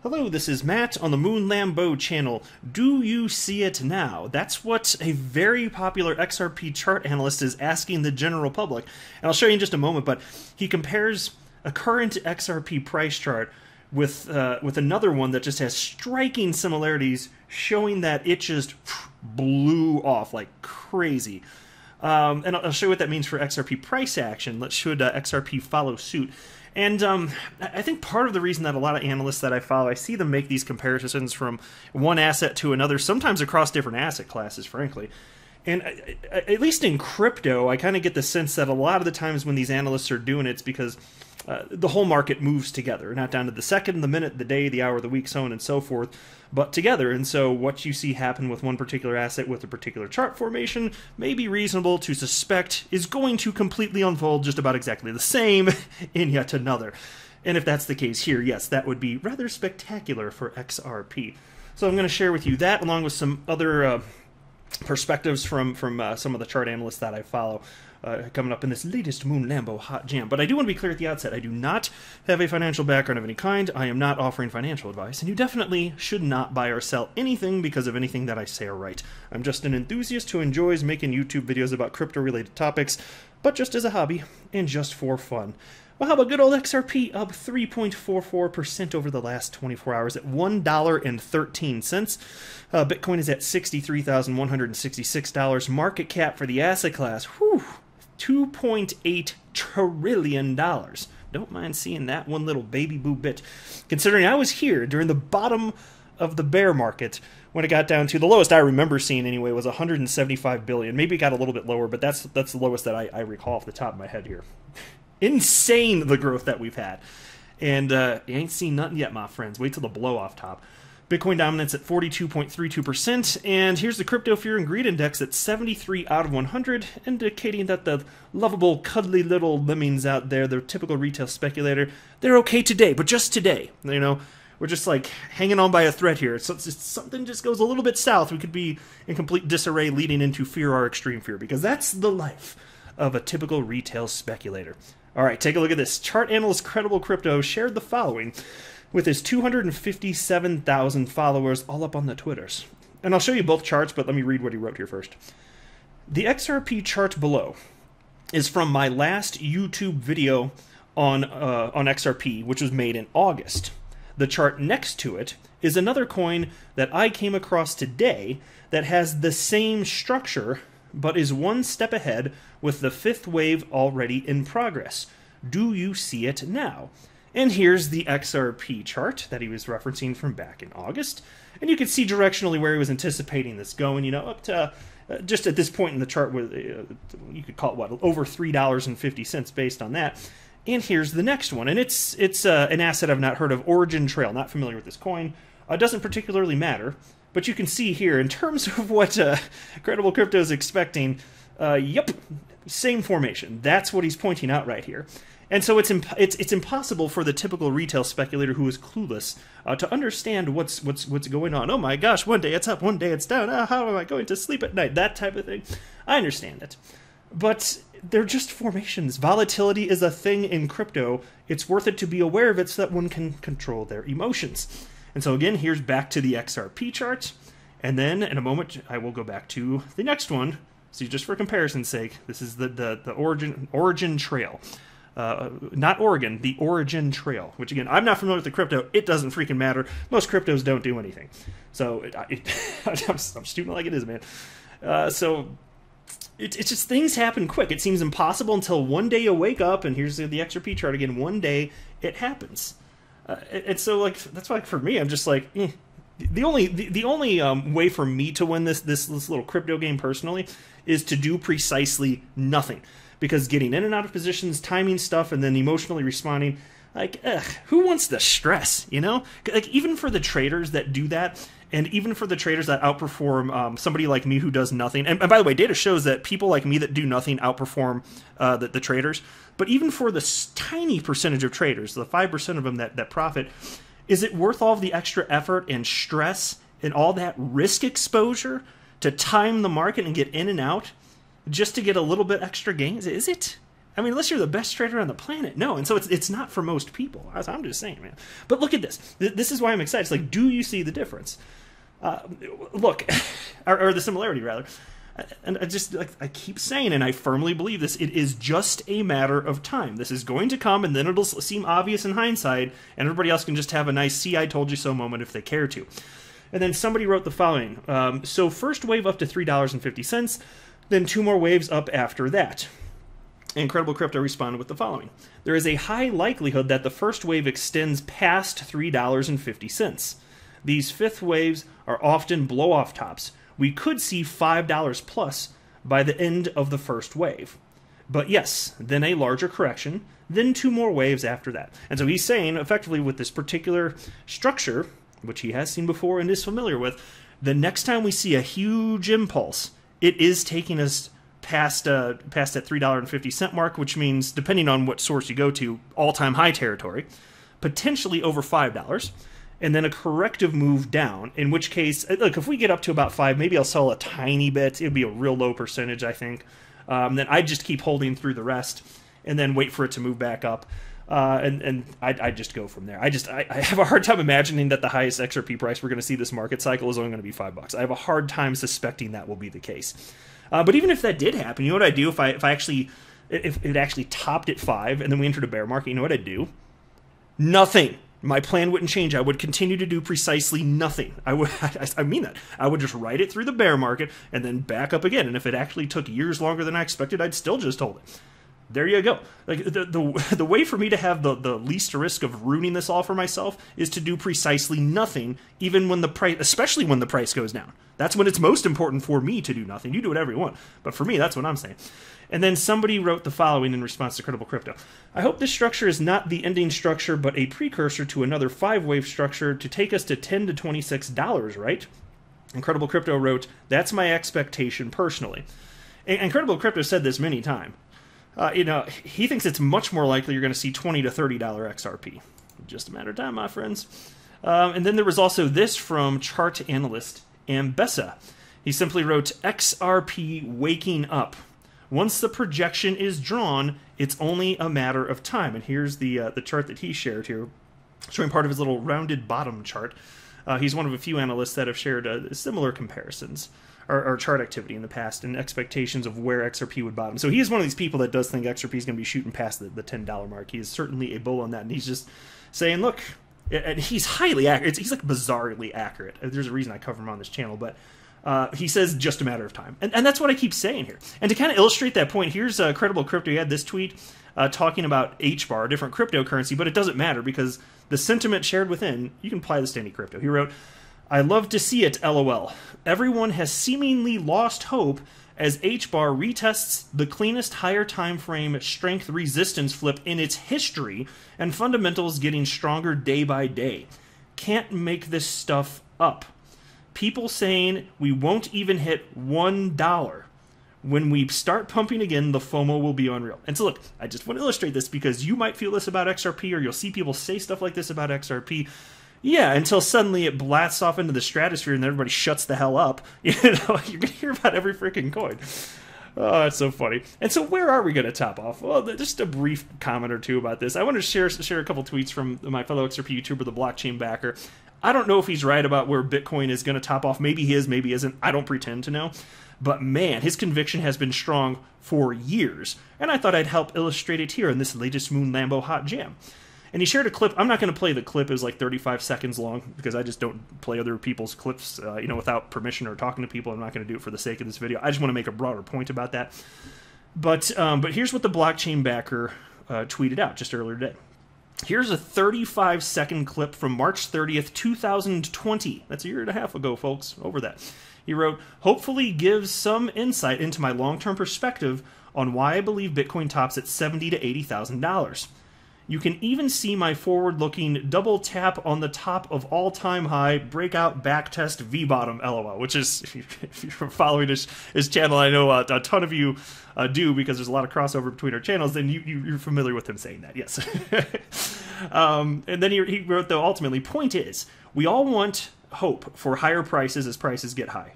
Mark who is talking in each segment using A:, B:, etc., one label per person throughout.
A: Hello, this is Matt on the Moon Lambeau channel. Do you see it now? That's what a very popular XRP chart analyst is asking the general public. And I'll show you in just a moment, but he compares a current XRP price chart with another one that just has striking similarities, showing that it just blew off like crazy. And I'll show you what that means for XRP price action. Should XRP follow suit? And I think part of the reason that a lot of analysts that I follow, I see them make these comparisons from one asset to another, sometimes across different asset classes, frankly. And at least in crypto, I kind of get the sense that a lot of the times when these analysts are doing it, it's because the whole market moves together, not down to the second, the minute, the day, the hour, the week, so on and so forth, but together. And so what you see happen with one particular asset with a particular chart formation may be reasonable to suspect is going to completely unfold just about exactly the same in yet another. And if that's the case here, yes, that would be rather spectacular for XRP. So I'm going to share with you that along with some other perspectives from some of the chart analysts that I follow. Coming up in this latest Moon Lambeau hot jam. But I do want to be clear at the outset, I do not have a financial background of any kind. I am not offering financial advice, and you definitely should not buy or sell anything because of anything that I say or write. I'm just an enthusiast who enjoys making YouTube videos about crypto-related topics, but just as a hobby and just for fun. Well, how about good old XRP up 3.44% over the last 24 hours at $1.13. Bitcoin is at $63,166. Market cap for the asset class, whew, $2.8 trillion. Don't mind seeing that one little baby boo bit. Considering I was here during the bottom of the bear market when it got down to the lowest I remember seeing anyway was 175 billion. Maybe it got a little bit lower, but that's the lowest that I recall off the top of my head here. Insane the growth that we've had. And you ain't seen nothing yet, my friends. Wait till the blow off top. Bitcoin dominance at 42.32%, and here's the Crypto Fear and Greed Index at 73 out of 100, indicating that the lovable, cuddly little lemmings out there, the typical retail speculator, they're okay today, but just today. You know, we're just like hanging on by a thread here. So something just goes a little bit south, we could be in complete disarray leading into fear or extreme fear, because that's the life of a typical retail speculator. All right, take a look at this. Chart analyst Credible Crypto shared the following with his 257,000 followers all up on the Twitters. And I'll show you both charts, but let me read what he wrote here first. The XRP chart below is from my last YouTube video on XRP, which was made in August. The chart next to it is another coin that I came across today that has the same structure, but is one step ahead with the fifth wave already in progress. Do you see it now? And here's the XRP chart that he was referencing from back in August. And you can see directionally where he was anticipating this going, you know, up to just at this point in the chart, where you could call it, what, over $3.50 based on that. And here's the next one. And it's an asset I've not heard of, Origin Trail. Not familiar with this coin. Doesn't particularly matter. But you can see here, in terms of what Credible Crypto is expecting, yep, same formation. That's what he's pointing out right here. And so it's impossible for the typical retail speculator who is clueless to understand what's going on. Oh my gosh, one day it's up, one day it's down. How am I going to sleep at night? That type of thing. I understand it. But they're just formations. Volatility is a thing in crypto. It's worth it to be aware of it so that one can control their emotions. And so again, here's back to the XRP chart. And then in a moment, I will go back to the next one. So just for comparison's sake, this is the Origin Trail. Not Oregon, the Origin Trail, which again, I'm not familiar with the crypto. It doesn't freaking matter. Most cryptos don't do anything. So I'm stupid like it is, man. So it's just things happen quick. It seems impossible until one day you wake up, and here's the XRP chart again. One day it happens. And so like that's why for me, I'm just like, the only way for me to win this little crypto game personally is to do precisely nothing. Because getting in and out of positions, timing stuff, and then emotionally responding, like, who wants the stress, you know? Like, even for the traders that do that, and even for the traders that outperform somebody like me who does nothing, and by the way, data shows that people like me that do nothing outperform the traders, but even for the tiny percentage of traders, the 5% of them that profit, is it worth all of the extra effort and stress and all that risk exposure to time the market and get in and out just to get a little bit extra gains? Is it? I mean, unless you're the best trader on the planet, no. And so it's not for most people. I'm just saying, man. But look at this. This is why I'm excited. It's like, do you see the difference? Look, or the similarity, rather. And I keep saying, and I firmly believe this, it is just a matter of time. This is going to come, and then it'll seem obvious in hindsight, and everybody else can just have a nice see I told you so moment if they care to. And then somebody wrote the following. So first wave up to $3.50, then 2 more waves up after that. Incredible Crypto responded with the following. There is a high likelihood that the first wave extends past $3.50. These fifth waves are often blow-off tops. We could see $5 plus by the end of the first wave. But yes, then a larger correction, then 2 more waves after that. And so he's saying, effectively, with this particular structure, which he has seen before and is familiar with, the next time we see a huge impulse, it is taking us past that $3.50 mark, which means, depending on what source you go to, all-time high territory, potentially over $5, and then a corrective move down, in which case, look, if we get up to about 5, maybe I'll sell a tiny bit. It'll be a real low percentage, I think. Then I just keep holding through the rest, and then wait for it to move back up. And I just go from there. I have a hard time imagining that the highest XRP price we're going to see this market cycle is only going to be $5. I have a hard time suspecting that will be the case. But even if that did happen, you know what I'd do if it actually topped at 5 and then we entered a bear market? You know what I'd do? Nothing. My plan wouldn't change. I would continue to do precisely nothing. I mean that. I would just ride it through the bear market and then back up again. And if it actually took years longer than I expected, I'd still just hold it. There you go. Like the way for me to have the least risk of ruining this all for myself is to do precisely nothing, even when the price, especially when the price goes down. That's when it's most important for me to do nothing. You do whatever you want, but for me, that's what I'm saying. And then somebody wrote the following in response to Credible Crypto. I hope this structure is not the ending structure, but a precursor to another 5-wave structure to take us to $10 to $26, right? Incredible Crypto wrote, that's my expectation personally. And Incredible Crypto said this many times. He thinks it's much more likely you're going to see $20 to $30 XRP. Just a matter of time, my friends. And then there was also this from chart analyst Ambessa. He simply wrote, XRP waking up. Once the projection is drawn, it's only a matter of time. And here's the chart that he shared here, showing part of his little rounded bottom chart. He's one of a few analysts that have shared similar comparisons or chart activity in the past and expectations of where XRP would bottom. So he is one of these people that does think XRP is going to be shooting past the $10 mark. He is certainly a bull on that, and he's just saying, look, and he's highly accurate. He's like bizarrely accurate. There's a reason I cover him on this channel, but he says just a matter of time. And that's what I keep saying here. And to kind of illustrate that point, here's Credible Crypto. He had this tweet talking about HBAR, a different cryptocurrency, but it doesn't matter because the sentiment shared within, you can apply this to any crypto. He wrote, I love to see it, LOL. Everyone has seemingly lost hope as HBAR retests the cleanest higher time frame strength resistance flip in its history and fundamentals getting stronger day by day. Can't make this stuff up. People saying we won't even hit $1. When we start pumping again, the FOMO will be unreal. And so look, I just want to illustrate this because you might feel this about XRP or you'll see people say stuff like this about XRP. Yeah, until suddenly it blasts off into the stratosphere and everybody shuts the hell up. You're going to hear about every freaking coin. Oh, that's so funny. And so where are we going to top off? Well, just a brief comment or two about this. I want to share a couple tweets from my fellow XRP YouTuber, the Blockchain Backer. I don't know if he's right about where Bitcoin is going to top off. Maybe he is, maybe he isn't. I don't pretend to know. But man, his conviction has been strong for years. And I thought I'd help illustrate it here in this latest Moon Lambo Hot Jam. And he shared a clip. I'm not going to play the clip. It was like 35 seconds long because I just don't play other people's clips, without permission or talking to people. I'm not going to do it for the sake of this video. I just want to make a broader point about that. But here's what the Blockchain Backer tweeted out just earlier today. Here's a 35-second clip from March 30th, 2020. That's a year and a half ago, folks. Over that. He wrote, hopefully gives some insight into my long-term perspective on why I believe Bitcoin tops at $70,000 to $80,000. You can even see my forward-looking double tap on the top of all-time high breakout backtest V-bottom, LOL, which is, if you're following his channel, I know a ton of you do because there's a lot of crossover between our channels, then you're familiar with him saying that, yes. And then he wrote, though, ultimately, point is, we all want hope for higher prices as prices get high.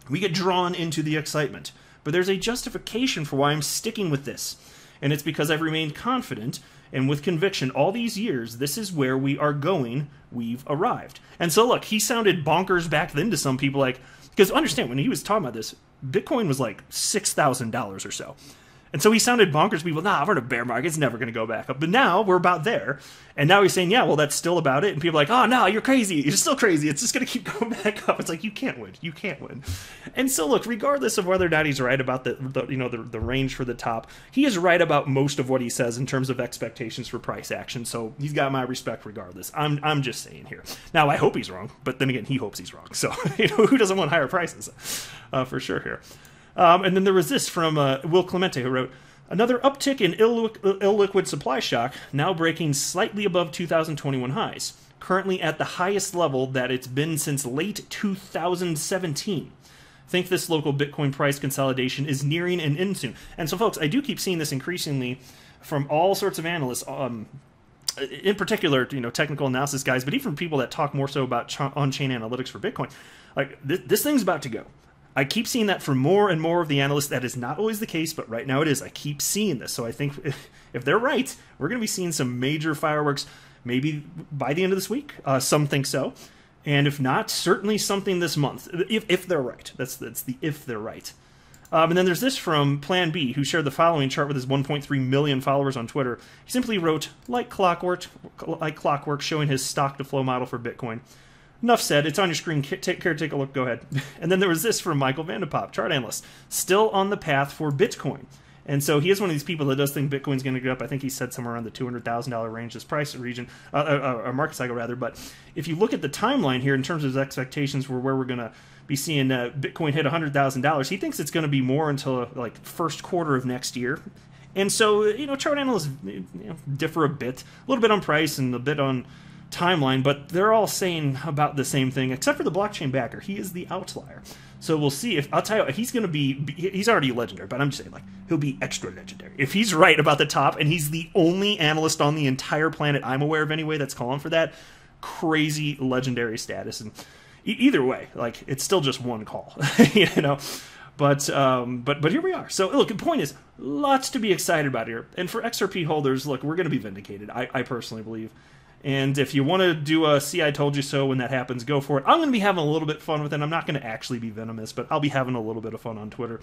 A: We get drawn into the excitement, but there's a justification for why I'm sticking with this. And it's because I've remained confident and with conviction all these years, this is where we are going, we've arrived. And so look, he sounded bonkers back then to some people, like, because understand, when he was talking about this, Bitcoin was like $6,000 or so. And so he sounded bonkers to people, nah, we're in a bear market, it's never going to go back up. But now we're about there. And now he's saying, yeah, well, that's still about it. And people are like, oh, no, you're crazy. You're still crazy. It's just going to keep going back up. It's like, you can't win. You can't win. And so, look, regardless of whether or not he's right about the range for the top, he is right about most of what he says in terms of expectations for price action. So he's got my respect regardless. I'm just saying here. Now, I hope he's wrong. But then again, he hopes he's wrong. So, who doesn't want higher prices? For sure here. And then there was this from Will Clemente, who wrote, another uptick in illiquid supply shock, now breaking slightly above 2021 highs, currently at the highest level that it's been since late 2017. Think this local Bitcoin price consolidation is nearing an end soon. And so, folks, I do keep seeing this increasingly from all sorts of analysts, in particular, technical analysis guys, but even from people that talk more so about on-chain analytics for Bitcoin. Like, this thing's about to go. I keep seeing that from more and more of the analysts. That is not always the case, but right now it is. I keep seeing this. So I think if they're right, we're going to be seeing some major fireworks maybe by the end of this week. Some think so. And if not, certainly something this month, if they're right. That's the if they're right. And then there's this from Plan B, who shared the following chart with his 1.3 million followers on Twitter. He simply wrote, like clockwork, showing his stock-to-flow model for Bitcoin. Enough said. It's on your screen. Take a look. Go ahead. And then there was this from Michael Vandepop, chart analyst, still on the path for Bitcoin. And so he is one of these people that does think Bitcoin's going to go up. I think he said somewhere around the $200,000 range, this price region, or market cycle rather. But if you look at the timeline here in terms of his expectations for where we're going to be seeing Bitcoin hit $100,000, he thinks it's going to be more until like first quarter of next year. And so, chart analysts differ a little bit on price and a bit on timeline, but they're all saying about the same thing, except for the blockchain backer. He is the outlier. So we'll see if, I'll tell you, he's going to he's already legendary, but I'm just saying, like, he'll be extra legendary. If he's right about the top, and he's the only analyst on the entire planet I'm aware of anyway that's calling for that, crazy legendary status. And either way, like, it's still just one call, But here we are. So look, the point is, lots to be excited about here. And for XRP holders, look, we're going to be vindicated, I personally believe. And if you want to do a see I told you so when that happens, go for it. I'm going to be having a little bit of fun with it. I'm not going to actually be venomous, but I'll be having a little bit of fun on Twitter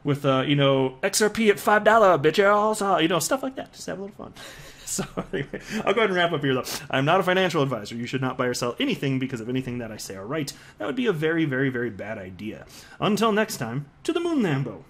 A: with, XRP at $5, bitch, stuff like that. Just have a little fun. So anyway, I'll go ahead and wrap up here, though. I'm not a financial advisor. You should not buy or sell anything because of anything that I say are right. That would be a very, very, very bad idea. Until next time, to the moon, Lambo.